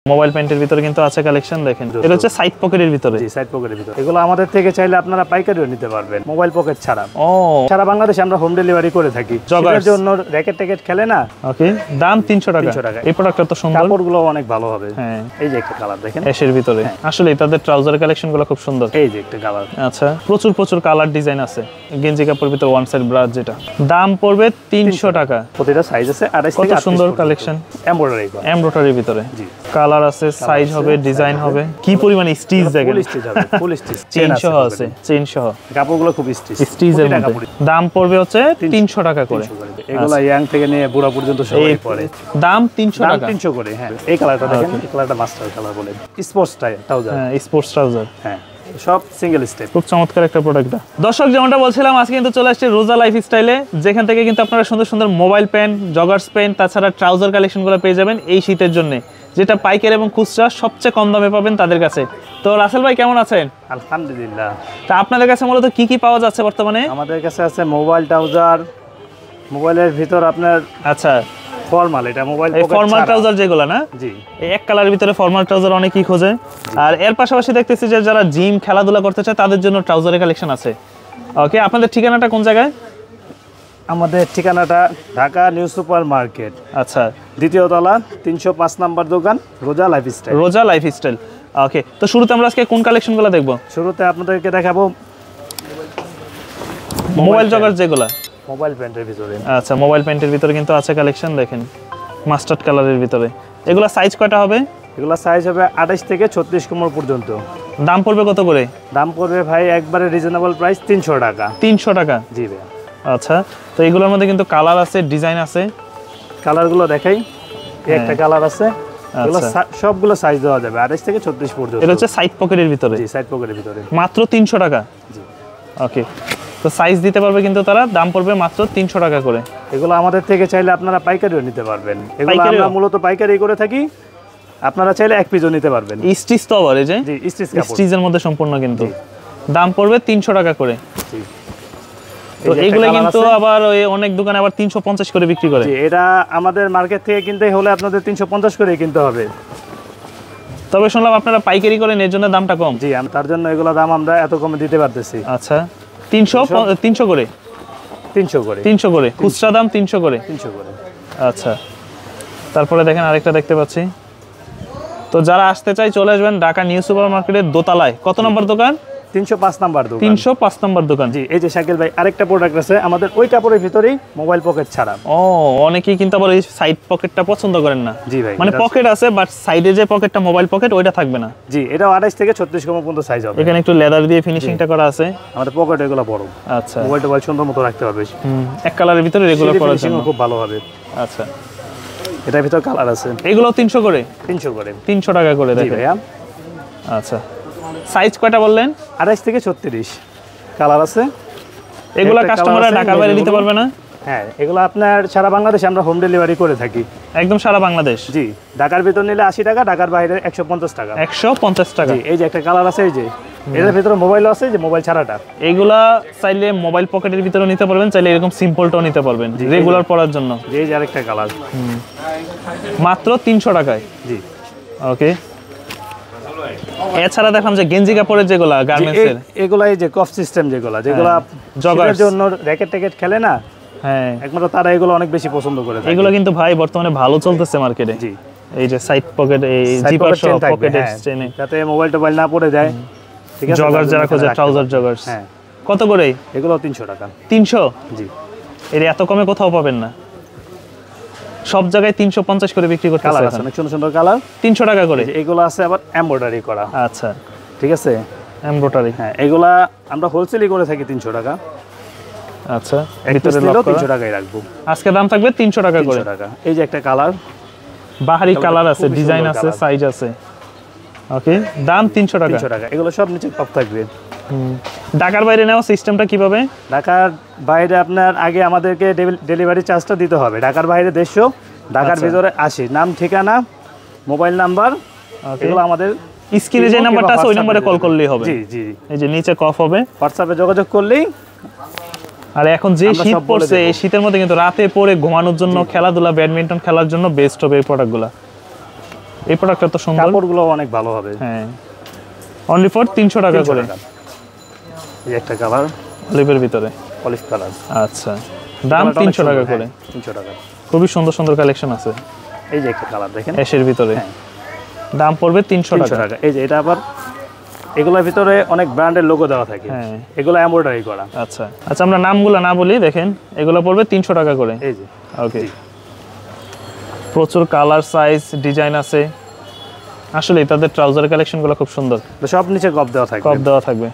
Mobile প্যান্টের ভিতরে কিন্তু আছে কালেকশন দেখেন, এটা হচ্ছে সাইড পকেটের ভিতরে। জি, সাইড পকেটের ভিতরে। এগুলো আমাদের থেকে চাইলে আপনারা পাইকারিও নিতে পারবেন, মোবাইল পকেট ছাড়া। সারা বাংলাদেশে আমরা হোম ডেলিভারি করে থাকি। জগার জন্য র‍্যাকেট ট্যাকেট খেলে না। ওকে, দাম 300 টাকা। এই প্রোডাক্টটা তো সুন্দর, কাপড়গুলো অনেক ভালো হবে। হ্যাঁ, এই যে একটা কালার দেখেন এর ভিতরে। আসলে তাদের ট্রাউজার কালেকশনগুলো খুব সুন্দর। এই যে একটা কালার। আচ্ছা, প্রচুর কালার ডিজাইন আছে। গেঞ্জি কাপড়ের ভিতরে ওয়ান সাইড ব্রাশ, যেটা দাম পড়বে 300 টাকা। প্রতিটা সাইজ আছে 28 থেকে 38। সুন্দর কালেকশন, এমব্রয়ডারির ভিতরে। জি, কালার আছে, সাইজ হবে, ডিজাইন হবে। কি পরিমাণে স্টিচ দেখেন, ফুল স্টিচ চেইন সহ আছে, চেইন সহ। কাপড়গুলো খুব স্টিচের মধ্যে। দাম পড়বে হচ্ছে 300 টাকা করে। এগুলা ইয়াং থেকে নিয়ে বুড়া পর্যন্ত সবাই পরে। দাম 300 টাকা। 300 করে। হ্যাঁ, এই কালারটা দেখেন, এই কালারটা মাস্টার কালার বলে। Sports trouser. হ্যাঁ, স্পোর্টস ট্রাউজার। হ্যাঁ, সব সিঙ্গেল স্টেপ। খুব চমৎকার একটা প্রোডাক্ট। দর্শক, যেমনটা বলছিলাম, আজকে কিন্তু চলে আসছে রোজা লাইফস্টাইলে, যেখান থেকে কিন্তু আপনারা সুন্দর মোবাইল প্যান্ট, জগার্স প্যান্ট, তাছাড়া ট্রাউজার কালেকশনগুলো পেয়ে যাবেন এই শীতের জন্য, যেটা পাইকারি এবং খুচরা সবচেয়ে কম দামে পাবেন তাদের কাছে। তো রাসেল ভাই, কেমন আছেন? আলহামদুলিল্লাহ। তা আপনাদের কাছে মূলত কি পাওয়া যাচ্ছে বর্তমানে? আমাদের কাছে আছে মোবাইল ট্রাউজার, মোবাইলের ভিতর আপনার আচ্ছা ফর্মাল, এটা মোবাইল পকেট ফর্মাল ট্রাউজার যেগুলো না। জি, এই এক কালারের ভিতরে ফর্মাল ট্রাউজার অনেকেই খোঁজে। আর এর পাশাপাশি দেখতেছি যে যারা জিম খেলাধুলা করতে চায় তাদের জন্য ট্রাউজারের কালেকশন আছে। ওকে, আপনাদের ঠিকানাটা কোন জায়গায়? আমাদের ঠিকানাটা ঢাকা নিউ সুপার মার্কেট। আচ্ছা, দ্বিতীয় তলা, 305 নাম্বার দোকান, রোজা লাইফস্টাইল। রোজা লাইফস্টাইল। ওকে, তো শুরুতে আমরা আজকে কোন কালেকশনগুলো দেখব? শুরুতে আপনাদেরকে দেখাবো মোবাইল জগার যেগুলো মোবাইল প্যান্টের ভিতরে। আচ্ছা, মোবাইল প্যান্টের ভিতরে কিন্তু আছে কালেকশন দেখেন, মাস্টার্ড কালারের ভিতরে। এগুলা সাইজ কয়টা হবে? এগুলা সাইজ হবে 28 থেকে 36 কোমর পর্যন্ত। দাম পড়বে কত করে? দাম পড়বে ভাই একবারে রিজনেবল প্রাইস, 300 টাকা। 300 টাকা? জি ভাই। আচ্ছা, তো এগুলোর মধ্যে কিন্তু কালার আছে, ডিজাইন আছে। কালারগুলো দেখাই। একটা কালার আছে, এগুলো সবগুলো সাইজ দেওয়া যাবে 28 থেকে 36 পর্যন্ত। এটা হচ্ছে সাইড পকেটের ভিতরে। জি, সাইড পকেটের ভিতরে। মাত্র 300 টাকা? জি। ওকে, তো সাইজ দিতে পারবে কিন্তু তারা, দাম পড়বে মাত্র 300 টাকা করে। এগুলো আমাদের থেকে চাইলে আপনারা পাইকারিও নিতে পারবেন। এগুলো আমরা মূলত পাইকারি করে থাকি, আপনারা চাইলে এক পিসও নিতে পারবেন। স্টিচ তো আবার এই যে জি, স্টিচের মধ্যে সম্পূর্ণ, কিন্তু দাম পড়বে 300 টাকা করে। জি, তো এগুলো কিন্তু আবার ওই অনেক দোকানে আবার 350 করে বিক্রি করে। জি, এটা আমাদের মার্কেট থেকে কিনতে হলে আপনাদের 350 করে কিনতে হবে। তবে শুনলাম আপনারা পাইকারি করেন, এর জন্য দামটা কম। জি, তার জন্য এগুলো দাম আমরা এত কমে দিতে পারতেছি। আচ্ছা, 300 করে? 300 করে। 300 করে খুচরা দাম, 300 করে। 300 করে। আচ্ছা, তারপরে দেখেন আরেকটা দেখতে পাচ্ছি। তো যারা আসতে চাই চলে আসবেন ঢাকা নিউ সুপার মার্কেটের দোতলায়। কত নম্বর দোকান? 305 নাম্বার দোকান। 305 নম্বর দোকান। জি, এই যে শাকিল ভাই, আরেকটা প্রোডাক্ট আছে আমাদের ওই কাপড়ের ভিতরেই, মোবাইল পকেট ছাড়া। অনেকেই কিন্তু আবার এই সাইড পকেটটা পছন্দ করেন না। জি ভাই, মানে পকেট আছে বাট সাইডে যে পকেটটা মোবাইল পকেট ওইটা থাকবে না। জি, এটা 28 থেকে 36 কোমর পর্যন্ত সাইজ হবে। এখানে একটু লেদার দিয়ে ফিনিশিংটা করা আছে। আমাদের পকেট এগুলো বড়। আচ্ছা, মোবাইলটা সুন্দর মতো রাখতে হবে। এক কালারের ভিতরে রেগুলার করার জন্য খুব ভালো হবে। আচ্ছা, এটার ভিতর কালার আছে। এগুলো 300 করে? 300 করে। 300 টাকা করে দেখেন। ভাইয়া। আচ্ছা, সাইজ কয়টা বললেন? 28 থেকে 36 কালার আছে। এগুলা কাস্টমাররা ঢাকার বাইরে নিতে পারবে না? হ্যাঁ, এগুলো আপনার সারা বাংলাদেশে আমরা হোম ডেলিভারি করে থাকি। একদম সারা বাংলাদেশ? জি, ঢাকার ভিতর নিলে 80 টাকা, ঢাকার বাইরে 150 টাকা। 150 টাকা। জি, এই যে একটা কালার আছে, এই যে এর ভিতরে মোবাইল আছে, যে মোবাইল ছাড়াটা। এগুলা চাইলে মোবাইল পকেটের ভিতরে নিতে পারবেন, চাইলে এরকম সিম্পলটাও নিতে পারবেন রেগুলার পরার জন্য। এই যে আরেকটা কালার, মাত্র 300 টাকায়। জি। ওকে, এছাড়া দেখলাম যে গেঞ্জি কাপড়ের যেগুলা গার্মেন্টসের, এগুলা এই যে কফ সিস্টেম যেগুলা জগার জন্য র‍্যাকেট ট্যাকেট খেলে না। হ্যাঁ, একমাত্র তারা এগুলো অনেক বেশি পছন্দ করে থাকে। এগুলো কিন্তু ভাই বর্তমানে ভালো চলতেছে মার্কেটে। জি, এই যে সাইড পকেট, এই জিপার সহ পকেটে চেনে, যাতে মোবাইল টোবাইল না পড়ে যায়। ঠিক আছে, জগার যারা খোঁজে, ট্রাউজার জগার্স। হ্যাঁ, কত করে এগুলো? 300 টাকা। 300? জি, এর এত কমে কোথাও পাবেন না, সব জায়গায় 350 করে বিক্রি করতেছে। কালার আছে অনেক সুন্দর সুন্দর কালার, 300 টাকা করে। এগুলো আছে আবার এমব্রয়ডারি করা। আচ্ছা, ঠিক আছে, এমব্রয়ডারি। হ্যাঁ, এগুলা আমরা হোলসেলই করে থাকি 300 টাকা। আচ্ছা, ভিতরে লক 300 টাকাই রাখবো। আজকে দাম থাকবে 300 টাকা করে। 300 টাকা। এই যে একটা কালার, বাহারি কালার আছে, ডিজাইন আছে, সাইজ আছে। ওকে, দাম 300 টাকা। 300 টাকা। এগুলো সব নিচে টপ থাকবে। ঢাকার বাইরে নেওয়া সিস্টেমটা কিভাবে? ঢাকার বাইরে আপনার আগে আমাদেরকে ডেলিভারি চার্জটা দিতে হবে। ঢাকার বাইরে 150, ঢাকার ভিতরে 80। নাম, ঠিকানা, মোবাইল নাম্বার, এগুলো আমাদের স্ক্রিনে যে নাম্বারটা আছে ওই নম্বরে কল করলেই হবে। জি জি, এই যে নিচে কফ হবে, হোয়াটসঅ্যাপে যোগাযোগ করলেই। আর এখন যে শীত পড়ছে, এই শীতের মধ্যে কিন্তু রাতে পরে ঘুমানোর জন্য, খেলাধুলা, ব্যাডমিন্টন খেলার জন্য বেস্ট হবে এই প্রোডাক্টগুলো। এই প্রোডাক্টটা তো সুন্দর, কাপড়গুলো অনেক ভালো হবে। হ্যাঁ, অনলি ফর 300 টাকা করে। এই একটা কালার অলিভের ভিতরে, অলিভ কালার। আচ্ছা, দাম 300 টাকা করে। 300 টাকা। খুবই সুন্দর সুন্দর কালেকশন আছে। এই যে একটা কালার দেখেন, অ্যাশের ভিতরে, হ্যাঁ, দাম পড়বে 300 টাকা। এই যে এটা আবার এগুলোর ভিতরে অনেক ব্র্যান্ডের লোগো দেওয়া থাকে, হ্যাঁ, এগুলো এমব্রয়ডারি করা। আচ্ছা আচ্ছা, আমরা নামগুলো না বলি, দেখেন এগুলো পড়বে 300 টাকা করে। এই যে ওকে, প্রচুর কালার, সাইজ, ডিজাইন আছে। আসলে তাদের ট্রাউজার কালেকশনগুলো খুব সুন্দর, সব নিচে কপ দেওয়া থাকবে। কপ দেওয়া থাকবে।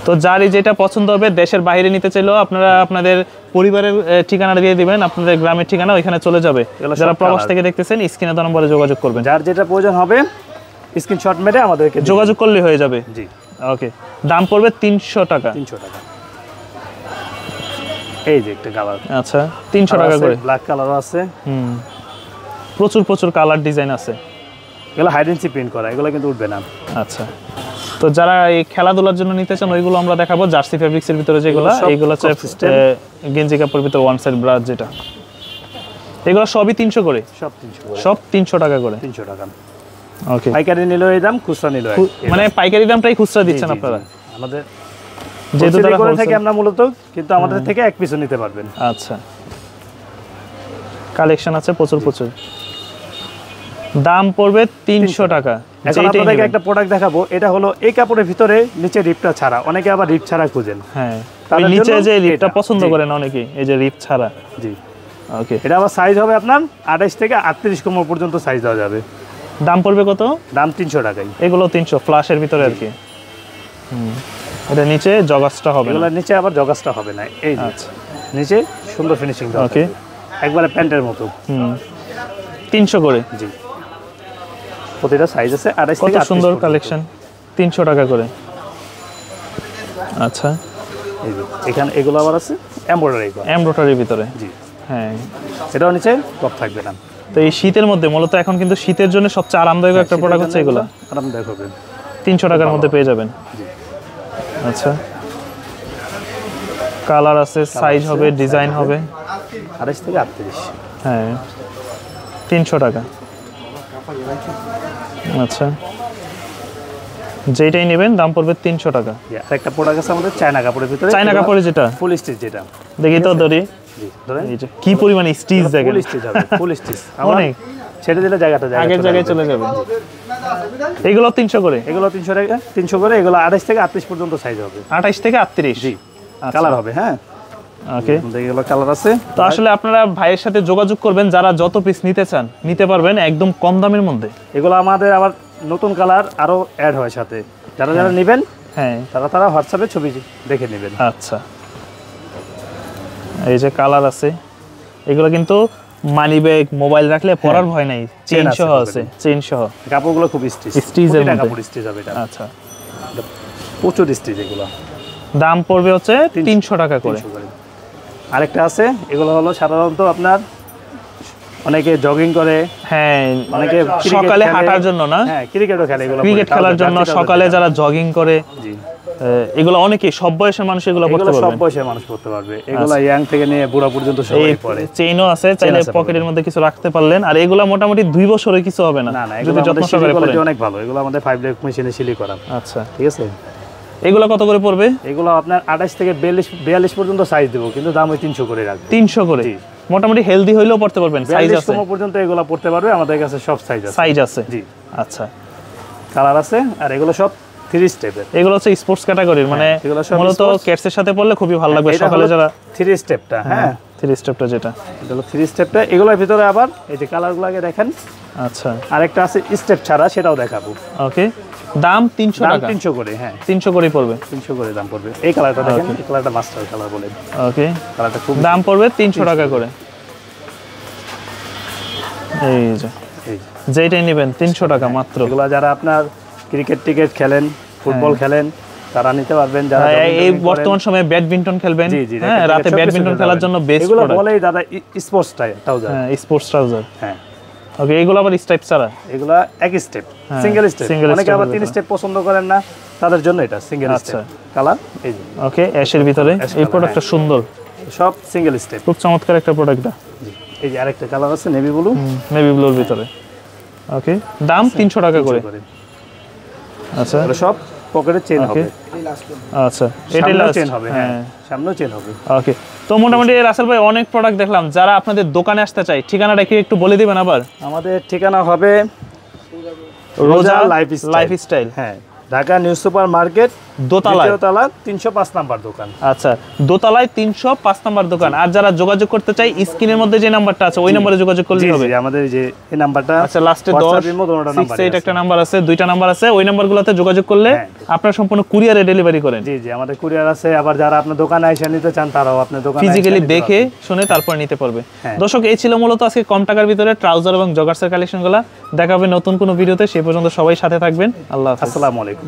তো যারই যেটা পছন্দ হবে, দেশের বাইরে নিতে চাইলেও আপনারা আপনাদের পরিবারের ঠিকানা দিয়ে দিবেন, আপনাদের গ্রামের ঠিকানা ওইখানে চলে যাবে। যারা প্রবাস থেকে দেখতেছেন স্ক্রিনে দেওয়া নম্বরে যোগাযোগ করবেন, যার যেটা প্রয়োজন হবে স্ক্রিনশট মেরে আমাদেরকে যোগাযোগ করলে হয়ে যাবে। জি, ওকে, দাম পড়বে 300 টাকা। 300 টাকা। এই যে একটা কালার, আচ্ছা, 300 টাকা করে। ব্ল্যাক কালারও আছে। প্রচুর প্রচুর কালার ডিজাইন আছে। এগুলো হাইড এন্ড সিক প্রিন্ট করা, এগুলো কিন্তু উঠবে না। আচ্ছা, তো যারা এই খেলাধুলার জন্য নিতে চান ওইগুলো আমরা দেখাবো। জার্সি ফেব্রিক্সের ভিতরে যেগুলো, এইগুলো হচ্ছে গেঞ্জি কাপড়ের ভিতরে ওয়ান সাইড ব্রাশ যেটা, এগুলো সবই 300 করে। সব 300 করে, সব 300 টাকা করে। 300 টাকা। ওকে, পাইকারি নিলে এই দাম, খুচরা নিলে মানে পাইকারি দামটাই খুচরা দিচ্ছেন আপনারা? আমাদের যেহেতু তারা করে থাকি আমরা মূলত, কিন্তু আমাদের থেকে এক পিসও নিতে পারবেন। আচ্ছা, কালেকশন আছে প্রচুর প্রচুর। দাম পড়বে 300 টাকা। এখন আপনাদেরকে একটা প্রোডাক্ট দেখাবো, এটা হলো এই কাপড়ের ভিতরে নিচে রিপটা ছাড়া, অনেকে আবার রিপ ছাড়া খুঁজেন। হ্যাঁ, ওই নিচে যে রিপটা পছন্দ করেন অনেকে, এই যে রিপ ছাড়া। জি, ওকে, এটা আবার সাইজ হবে আপনার 28 থেকে 38 কোমর পর্যন্ত সাইজ দেওয়া যাবে। দাম পড়বে কত? দাম 300 টাকাই। এগুলো 300 ফ্ল্যাশের ভিতরে আর কি। এটা নিচে জগাসটা হবে, এগুলো নিচে আবার জগাসটা হবে না। এই যে আচ্ছা, নিচে সুন্দর ফিনিশিং দেওয়া। ওকে, একবারে প্যান্টের মতো। 300 করে। জি, প্রতিটা সাইজ আছে 28 কত থেকে 38 সুন্দর কালেকশন, 300 টাকা করে। আচ্ছা, এই যে এখানে এগুলো আবার আছে এমব্রয়ডারি করা, এমব্রয়ডারির ভিতরে। জি, হ্যাঁ, এটাও নিচে কপ থাকবে না। তো এই শীতের মধ্যে মূলত এখন কিন্তু শীতের জন্য সবচেয়ে আরামদায়ক একটা প্রোডাক্ট হচ্ছে এগুলো। আরামদায়ক হবে, 300 টাকার মধ্যে পেয়ে যাবেন। আচ্ছা, কালার আছে, সাইজ হবে, ডিজাইন হবে। 28 থেকে 38। হ্যাঁ, 300 টাকা। আচ্ছা, যেটাই নেবেন দাম পড়বে 300 টাকা। একটা প্রোডাক্ট আছে আমাদের চায়না কাপড়ের ভিতরে, চায়না কাপড়ে যেটা ফুল স্টিচ, যেটা দেখি তো ধরি। জি, ধরেন এই যে কি পরিমাণে স্টিচ দেখেন, ফুল স্টিচ হবে, ফুল স্টিচ অনেক ছেড়ে দিলে জায়গাটা আগের জায়গায় চলে যাবে। এগুলো 300 করে। এগুলো 300 টাকা, 300 করে। এগুলো 28 থেকে 38 পর্যন্ত সাইজ হবে। 28 থেকে 38। জি, কালার হবে। হ্যাঁ, ওকে, এগুলো কালার আছে। তো আসলে আপনারা ভাইয়ের সাথে যোগাযোগ করবেন, যারা যত পিস নিতে চান নিতে পারবেন একদম কম দামের মধ্যে। এগুলো আমাদের আবার নতুন কালার আরো অ্যাড হয় সাথে, যারা যারা নেবেন হ্যাঁ তারা হোয়াটসঅ্যাপে ছবি দেখে নেবেন। আচ্ছা, এই যে কালার আছে, এগুলো কিন্তু মানি ব্যাগ, মোবাইল রাখলে পরার ভয় নাই, চেইন সহ আছে, চেইন সহ। কাপড়গুলো খুব স্টিচ, স্টিচের মধ্যে কাপড় স্টিচ হবে এটা। আচ্ছা, প্রচুর স্টিচ। এগুলো দাম পড়বে হচ্ছে 300 টাকা করে। আরেকটা আছে, এগুলো হলো সাধারণত আপনার অনেকে জগিং করে, হ্যাঁ অনেকে সকালে হাঁটার জন্য না, হ্যাঁ ক্রিকেটও খেলে, এগুলো ক্রিকেট খেলার জন্য সকালে যারা জগিং করে, জি, এগুলো অনেকে সব বয়সের মানুষ এগুলো পড়তে পারবে, সব বয়সের মানুষ পড়তে পারবে। এগুলো ইয়াং থেকে নিয়ে বুড়া পর্যন্ত সবাই পরে। চেইনও আছে, চাইলে পকেটের মধ্যে কিছু রাখতে পারলেন। আর এগুলো মোটামুটি 2 বছরের কিছু হবে না, যদি যত্ন সহকারে পড়েন। অনেক ভালো, এগুলো আমাদের 5 লেগ মেশিনে সিলি করা। আচ্ছা, ঠিক আছে। এগুলো কত করে পড়বে? এগুলো আপনার 28 থেকে 42 পর্যন্ত সাইজ দেবো, কিন্তু দাম ওই 300 করে রাখবে। 300 করে। মোটামুটি হেলদি হইলেও পড়তে পারবেন, সাইজ আছে 42 পর্যন্ত এগুলো পড়তে পারবে, আমাদের কাছে সব সাইজ আছে। সাইজ আছে, জি, আচ্ছা, কালার আছে। আর এগুলো সব 3 স্টেপের। এগুলো হচ্ছে স্পোর্টস ক্যাটাগরির, মানে মূলত ক্যাটসের সাথে পড়লে খুবই ভালো লাগবে সকালে যারা। 3 স্টেপটা, হ্যাঁ 3 স্টেপটা যেটা, এটা হলো 3 স্টেপটা। এগুলোর ভিতরে আবার এই যে কালারগুলো আগে দেখেন। আচ্ছা, আরেকটা আছে স্টেপ ছাড়া, সেটাও দেখাবো। ওকে, দাম 300 টাকা। 300 করে, হ্যাঁ 300 করে পড়বে। 300 করে দাম পড়বে। এই কালারটা দেখেন, এই কালারটা মাস্টার কালার বলে। ওকে, কালারটা খুব দাম পড়বে 300 টাকা করে। এই যে যেটাই নেবেন 300 টাকা মাত্র। এগুলো যারা আপনার ক্রিকেট খেলেন, ফুটবল খেলেন, তারা নিতে পারবেন। যারা এই বর্তমান সময়ে ব্যাডমিন্টন খেলবেন, হ্যাঁ রাতে ব্যাডমিন্টন খেলার জন্য বেস্ট এগুলো প্রোডাক্ট। বলেই দাদা স্পোর্টস ট্রাউজার। হ্যাঁ, স্পোর্টস ট্রাউজার। হ্যাঁ, ওকে, এগুলো আবার স্টেপ ছাড়া, এগুলো এক স্টেপ, সিঙ্গেল স্টেপ। অনেকে আবার 3 স্টেপ পছন্দ করেন না, তাদের জন্য এটা সিঙ্গেল স্টেপ। কালার এই যে, ওকে, অ্যাশের ভিতরে। এই প্রোডাক্টটা সুন্দর, সব সিঙ্গেল স্টেপ, খুব চমৎকার একটা প্রোডাক্টটা। এই যে আরেকটা কালার আছে নেভি ব্লু, নেভি ব্লুর ভিতরে। ওকে, দাম 300 টাকা করে। আচ্ছা, এগুলো সব পকেটে চেন হবে। আচ্ছা, এটাই লাস্ট চেন হবে, হ্যাঁ সামনেও চেন হবে। ওকে, তো মোটামুটি রাসেল ভাই অনেক প্রোডাক্ট দেখলাম, যারা আপনাদের দোকানে আসতে চায় ঠিকানাটা কি একটু বলে দিবেন আবার? আমাদের ঠিকানা হবে রোজা লাইফস্টাইল, হ্যাঁ, ঢাকা নিউ সুপার মার্কেট, দোতলায়, 305 নাম্বার দোকান। আচ্ছা, দোতলায় 305 নাম্বার দোকান। আর যারা যোগাযোগ করতে চায় স্ক্রিনের মধ্যে যে নাম্বারটা আছে ওই নম্বরে যোগাযোগ করলে হবে। আমাদের যে এই নাম্বারটা, আচ্ছা, লাস্টে 1068 একটা নাম্বার আছে, দুইটা নাম্বার আছে, ওই নাম্বারগুলোতে যোগাযোগ করলে আপনারা সম্পূর্ণ কুরিয়ারে ডেলিভারি করেন। জি জি, আমাদের কুরিয়ার আছে। আবার যারা আপনার দোকানে এসে নিতে চান তারাও আপনার দোকানে ফিজিক্যালি দেখে শুনে তারপর নিতে পারবে। দর্শক, এই ছিল মূলত আজকে কম টাকার ভিতরে ট্রাউজার এবং জগার্সের কালেকশনগুলো। দেখা হবে নতুন কোনো ভিডিওতে, সেই পর্যন্ত সবাই সাথে থাকবেন। আল্লাহ হাফেজ। আসসালামু আলাইকুম।